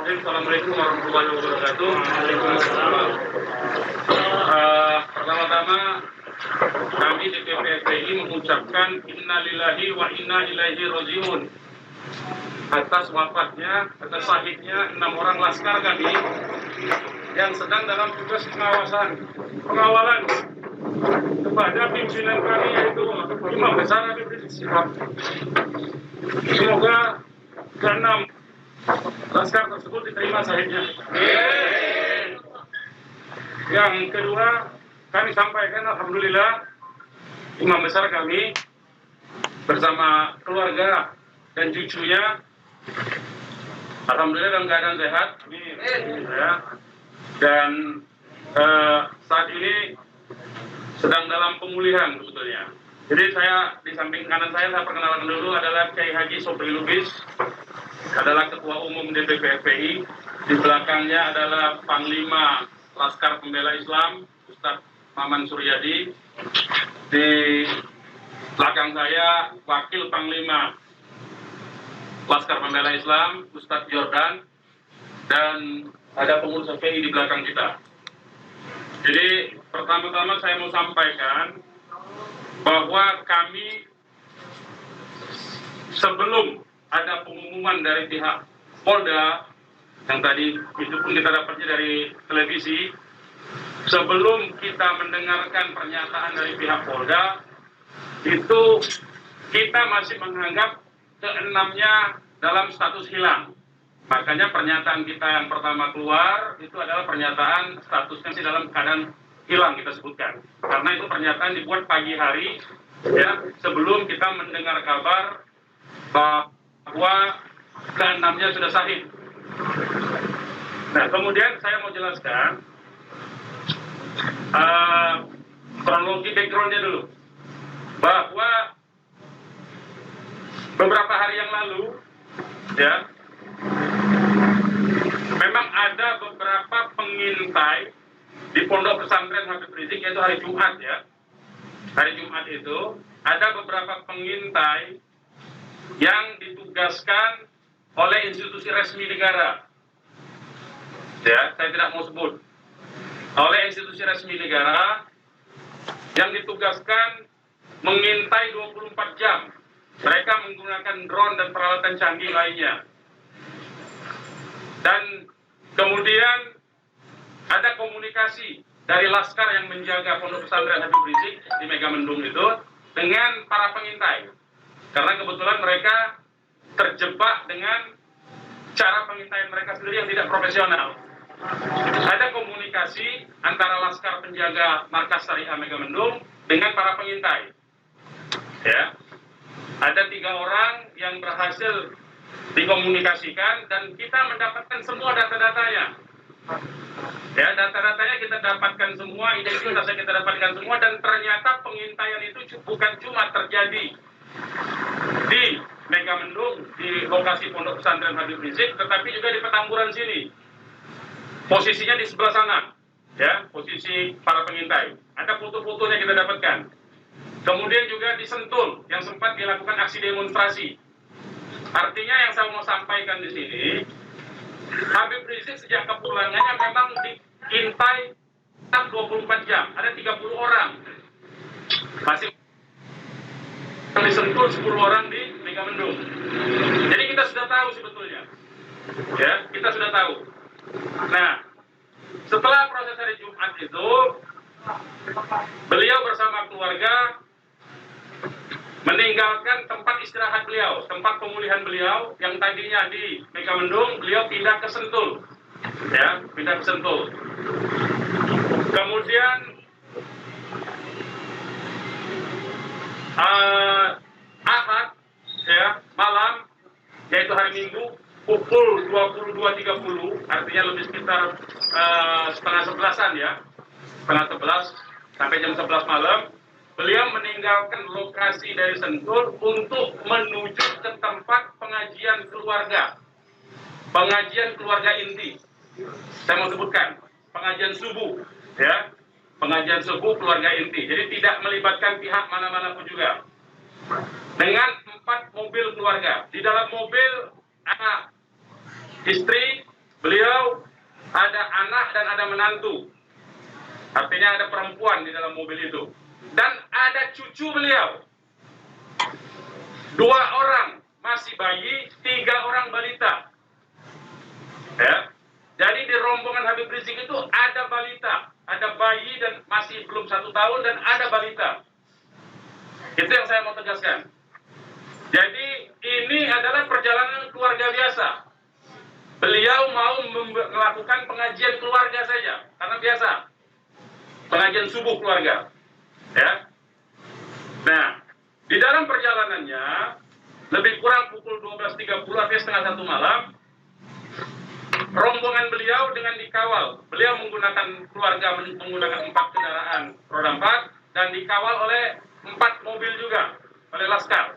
Bismillahirrahmanirrahim. Assalamualaikum warahmatullahi wabarakatuh. Pertama-tama kami DPP FPI mengucapkan innalillahi wa inna ilaihi rajiun atas wafatnya, atas syahidnya 6 orang laskar kami yang sedang dalam tugas pengawalan kepada pimpinan kami, yaitu Imam Besar Habib Rizik Syihab. Semoga ke-6 laskar tersebut diterima syahidnya. Yang kedua, kami sampaikan alhamdulillah Imam Besar kami bersama keluarga dan cucunya alhamdulillah dalam keadaan sehat ya. Dan saat ini sedang dalam pemulihan sebetulnya. Jadi saya di samping kanan saya perkenalkan dulu adalah Kiai Haji Sobri Lubis, adalah Ketua Umum DPP FPI. Di belakangnya adalah Panglima Laskar Pembela Islam Ustadz Maman Suryadi. Di belakang saya Wakil Panglima Laskar Pembela Islam Ustadz Jordan, dan ada pengurus FPI di belakang kita. Jadi pertama-tama saya mau sampaikan bahwa kami sebelum ada pengumuman dari pihak Polda, yang tadi itu pun kita dapatnya dari televisi, sebelum kita mendengarkan pernyataan dari pihak Polda, itu kita masih menganggap ke-6-nya dalam status hilang. Makanya pernyataan kita yang pertama keluar itu adalah pernyataan statusnya masih dalam keadaan hilang, kita sebutkan. Karena itu pernyataan dibuat pagi hari ya, sebelum kita mendengar kabar bahwa ke-6-nya sudah syahid. Nah, kemudian saya mau jelaskan kronologi background-nya dulu. Bahwa beberapa hari yang lalu ya, memang ada beberapa pengintai di Pondok Pesantren Habib Rizik, yaitu hari Jumat ya. Hari Jumat itu ada beberapa pengintai yang ditugaskan oleh institusi resmi negara. Ya, saya tidak mau sebut. Oleh institusi resmi negara yang ditugaskan mengintai 24 jam. Mereka menggunakan drone dan peralatan canggih lainnya. Dan kemudian ada komunikasi dari laskar yang menjaga Pondok Pesantren Habib Rizik di Megamendung itu dengan para pengintai. Karena kebetulan mereka terjebak dengan cara pengintaian mereka sendiri yang tidak profesional. Ada komunikasi antara laskar penjaga markas Syariah Megamendung dengan para pengintai. Ya, ada 3 orang yang berhasil dikomunikasikan dan kita mendapatkan semua data-datanya. Ya, data-datanya kita dapatkan semua, identitasnya kita dapatkan semua, dan ternyata pengintaian itu bukan cuma terjadi di Megamendung, di lokasi Pondok Pesantren Habib Rizik, tetapi juga di Petamburan sini. Posisinya di sebelah sana, ya, posisi para pengintai. Ada foto-fotonya kita dapatkan. Kemudian juga di Sentul yang sempat dilakukan aksi demonstrasi. Artinya yang saya mau sampaikan di sini, Habib Rizik sejak kepulangannya memang diintai 24 jam. Ada 30 orang. Masih di Sentul, 10 orang di Megamendung. Jadi kita sudah tahu sebetulnya. Ya, kita sudah tahu. Nah, setelah proses hari Jumat itu, beliau bersama keluarga meninggalkan tempat istirahat beliau, tempat pemulihan beliau yang tadinya di Megamendung, beliau pindah ke Sentul, ya, pindah ke Sentul. Kemudian Ahad, ya, malam, yaitu hari Minggu, pukul 22.30, artinya lebih sekitar setengah 11-an ya, setengah 11 sampai jam 11 malam, beliau meninggalkan lokasi dari Sentul untuk menuju ke tempat pengajian keluarga inti. Saya mau sebutkan, pengajian subuh, ya, pengajian subuh keluarga inti. Jadi tidak melibatkan pihak mana-mana pun juga. Dengan 4 mobil keluarga, di dalam mobil anak, istri, beliau ada anak dan ada menantu. Artinya ada perempuan di dalam mobil itu. Dan ada cucu beliau. 2 orang masih bayi, 3 orang balita. Ya. Jadi di rombongan Habib Rizik itu ada balita, ada bayi dan masih belum 1 tahun dan ada balita. Itu yang saya mau tegaskan. Jadi ini adalah perjalanan keluarga biasa. Beliau mau melakukan pengajian keluarga saja, karena biasa pengajian subuh keluarga. Ya. Nah, di dalam perjalanannya lebih kurang pukul 12.30 atau setengah 1 malam, rombongan beliau dengan dikawal. Beliau menggunakan keluarga menggunakan 4 kendaraan roda 4 dan dikawal oleh 4 mobil juga oleh laskar.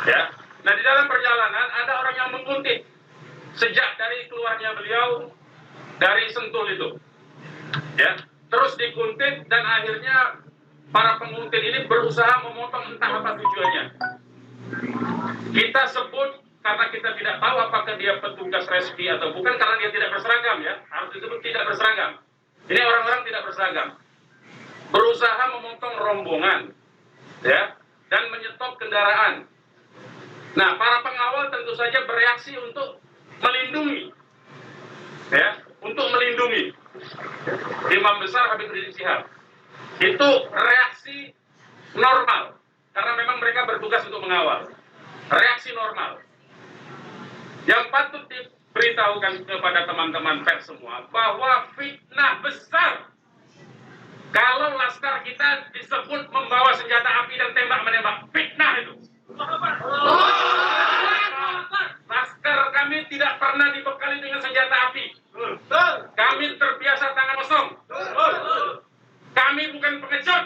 Ya. Nah, di dalam perjalanan ada orang yang menguntit sejak dari keluarnya beliau dari Sentul itu. Ya. Terus dikuntit dan akhirnya para penguntit ini berusaha memotong entah apa tujuannya. Kita sebut karena kita tidak tahu apakah dia petugas resmi atau bukan, karena dia tidak berseragam, ya. Harus disebut tidak berseragam. Ini orang-orang tidak berseragam. Berusaha memotong rombongan, ya, dan menyetop kendaraan. Nah, para pengawal tentu saja bereaksi untuk melindungi, ya, untuk melindungi Imam Besar Habib Rizik Syihab. Itu reaksi normal, karena memang mereka bertugas untuk mengawal. Reaksi normal. Yang patut diberitahukan kepada teman-teman pers semua, bahwa fitnah besar kalau laskar kita disebut membawa senjata api dan tembak-menembak. Fitnah itu. Laskar kami tidak pernah dibekali dengan senjata api. Kami terbiasa tangan kosong. Kami bukan pengecut.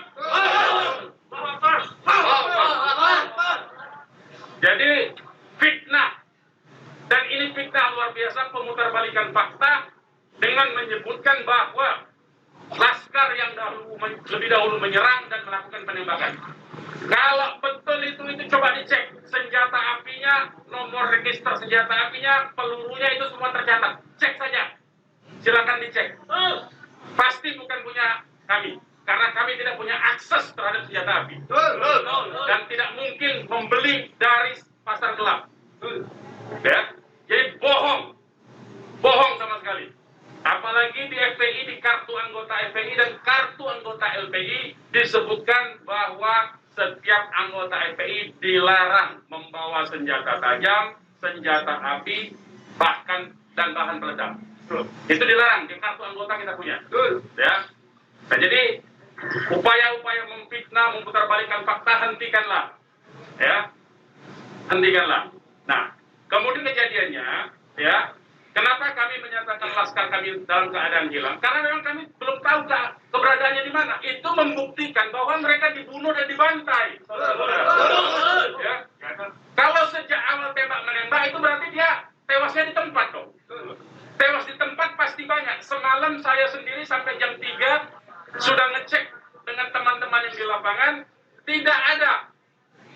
Jadi fitnah. Dan ini fitnah luar biasa, pemutarbalikan fakta dengan menyebutkan bahwa laskar yang lebih dahulu menyerang dan melakukan penembakan. Kalau betul itu coba dicek senjata apinya, nomor register senjata apinya, pelurunya itu semua tercatat. Cek saja, silakan dicek. Pasti bukan punya kami, karena kami tidak punya akses terhadap senjata api dan tidak mungkin membeli dari pasar gelap. Ya, jadi bohong sama sekali. Apalagi di FPI, di kartu anggota FPI dan kartu anggota LPI disebutkan bahwa setiap anggota FPI dilarang membawa senjata tajam, senjata api, bahkan dan bahan peledak. Itu dilarang di kartu anggota kita punya. Ya. Nah, jadi upaya-upaya memfitnah, memutarbalikkan fakta hentikanlah. Ya. Hentikanlah. Nah, kemudian kejadiannya, ya, kenapa kami menyatakan laskar kami dalam keadaan hilang? Karena memang kami belum tahu keberadaannya di mana. Itu membuktikan bahwa mereka dibunuh dan dibantai. Ya. Kalau sejak awal tembak menembak itu berarti dia tewasnya di tempat dong. Tewas di tempat pasti banyak. Semalam saya sendiri sampai jam 3 sudah ngecek dengan teman-teman yang di lapangan, tidak ada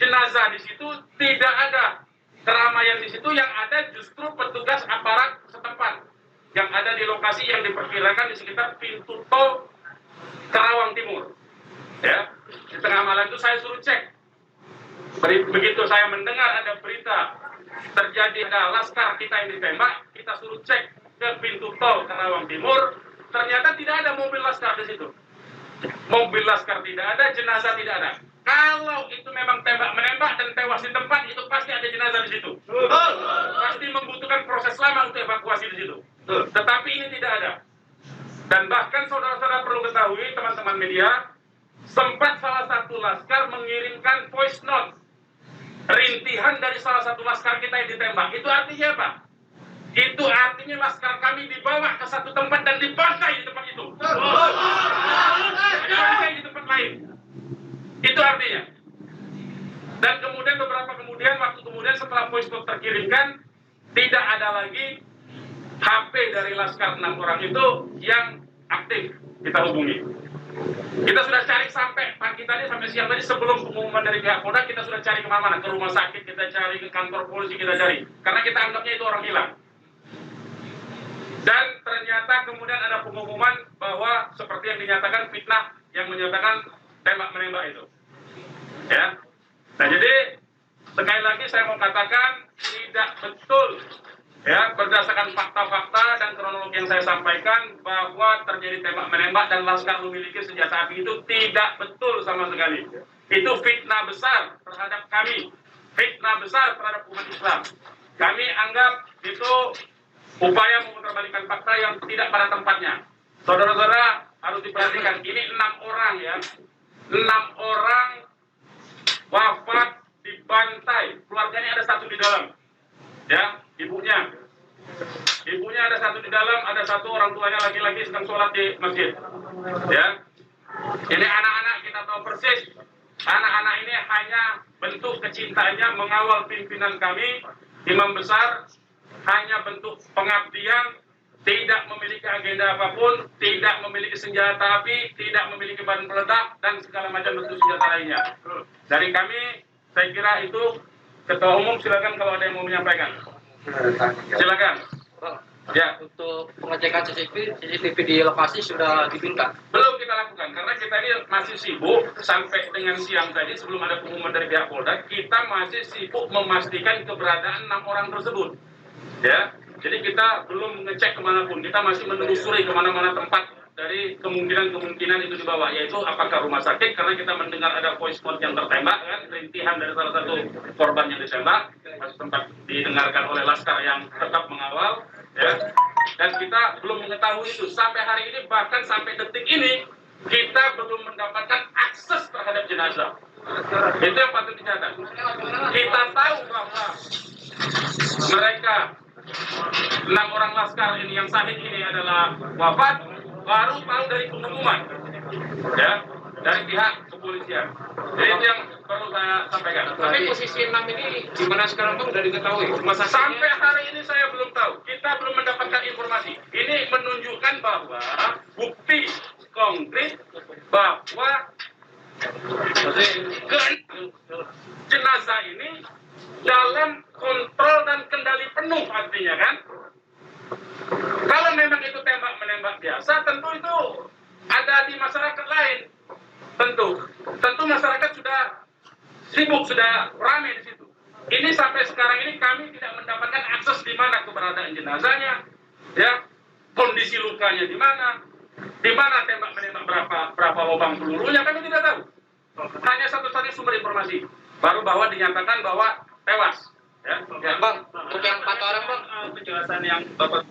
jenazah di situ, tidak ada keramaian di situ. Yang ada justru petugas aparat setempat yang ada di lokasi yang diperkirakan di sekitar pintu tol Karawang Timur. Ya, di tengah malam itu saya suruh cek. Begitu saya mendengar ada berita terjadi ada laskar kita yang ditembak, kita suruh cek ke pintu tol Karawang Timur. Ternyata tidak ada mobil laskar di situ. Mobil laskar tidak ada, jenazah tidak ada. Kalau itu memang tembak-menembak dan tewas di tempat, itu pasti ada jenazah di situ. Pasti membutuhkan proses lama untuk evakuasi di situ. Tetapi ini tidak ada. Dan bahkan saudara-saudara perlu ketahui, teman-teman media, sempat salah satu laskar mengirimkan voice note rintihan dari salah satu laskar kita yang ditembak. Itu artinya apa? Itu artinya laskar kami dibawa ke satu tempat dan dibantai di tempat itu. Dibantai di tempat lain. Itu artinya. Dan kemudian waktu kemudian setelah voice note terkirimkan, tidak ada lagi HP dari laskar 6 orang itu yang aktif kita hubungi. Kita sudah cari sampai pagi tadi, sampai siang tadi sebelum pengumuman dari pihak Polda, kita sudah cari kemana-mana, ke rumah sakit kita cari, ke kantor polisi kita cari, karena kita anggapnya itu orang hilang. Dan ternyata kemudian ada pengumuman bahwa seperti yang dinyatakan fitnah yang menyatakan tembak menembak itu. Ya. Nah, jadi sekali lagi saya mau katakan tidak betul ya berdasarkan fakta-fakta dan kronologi yang saya sampaikan bahwa terjadi tembak menembak dan Laskar memiliki senjata api itu tidak betul sama sekali. Itu fitnah besar terhadap kami, fitnah besar terhadap umat Islam. Kami anggap itu upaya memutarbalikkan fakta yang tidak pada tempatnya. Saudara-saudara harus diperhatikan, ini 6 orang ya, 6 orang wafat dibantai, keluarganya ada 1 di dalam, ya, ibunya ada 1 di dalam, ada 1 orang tuanya laki-laki sedang sholat di masjid, ya. Ini anak-anak kita tahu persis, anak-anak ini hanya bentuk kecintaannya mengawal pimpinan kami, imam besar, hanya bentuk pengabdian, tidak memiliki agenda apapun, tidak memiliki senjata api, tidak memiliki bahan peledak, dan segala macam bentuk senjata lainnya. Dari kami, saya kira itu Ketua Umum, silakan kalau ada yang mau menyampaikan. Silakan. Ya. Untuk pengecekan CCTV di lokasi sudah dibinta? Belum kita lakukan, karena kita ini masih sibuk sampai dengan siang tadi sebelum ada pengumuman dari pihak Polda, kita masih sibuk memastikan keberadaan 6 orang tersebut. Ya, jadi kita belum ngecek kemanapun, kita masih menelusuri kemana-mana tempat dari kemungkinan itu dibawa, yaitu apakah rumah sakit, karena kita mendengar ada voice note yang tertembak, kan, rintihan dari salah satu korban yang ditembak, masih sempat didengarkan oleh Laskar yang tetap mengawal, ya, dan kita belum mengetahui itu, sampai hari ini, bahkan sampai detik ini, kita belum mendapatkan akses terhadap jenazah. Itu yang patut dicatat. Kita tahu bahwa mereka 6 orang Laskar ini yang syahid ini adalah wafat, baru tahu dari pengumuman, ya, dari pihak kepolisian. Jadi itu yang perlu saya sampaikan. Tapi posisi 6 ini di mana sekarang Bang, sudah diketahui? Sampai hari ini saya belum tahu. Kita belum mendapatkan informasi. Ini menunjukkan bahwa bukti konkret bahwa jenazah ini dalam kontrol dan kendali penuh, artinya kan. Kalau memang itu tembak menembak biasa, tentu itu ada di masyarakat lain. Tentu masyarakat sudah sibuk, sudah ramai di situ. Ini sampai sekarang ini kami tidak mendapatkan akses di mana keberadaan jenazahnya, ya, kondisi lukanya di mana tembak menembak, berapa lubang pelurunya, kami tidak tahu. Hanya satu-satunya sumber informasi, baru bahwa dinyatakan bahwa tewas. Ya. Bang, untuk yang 4 orang Bang, Penjelasan yang Bapak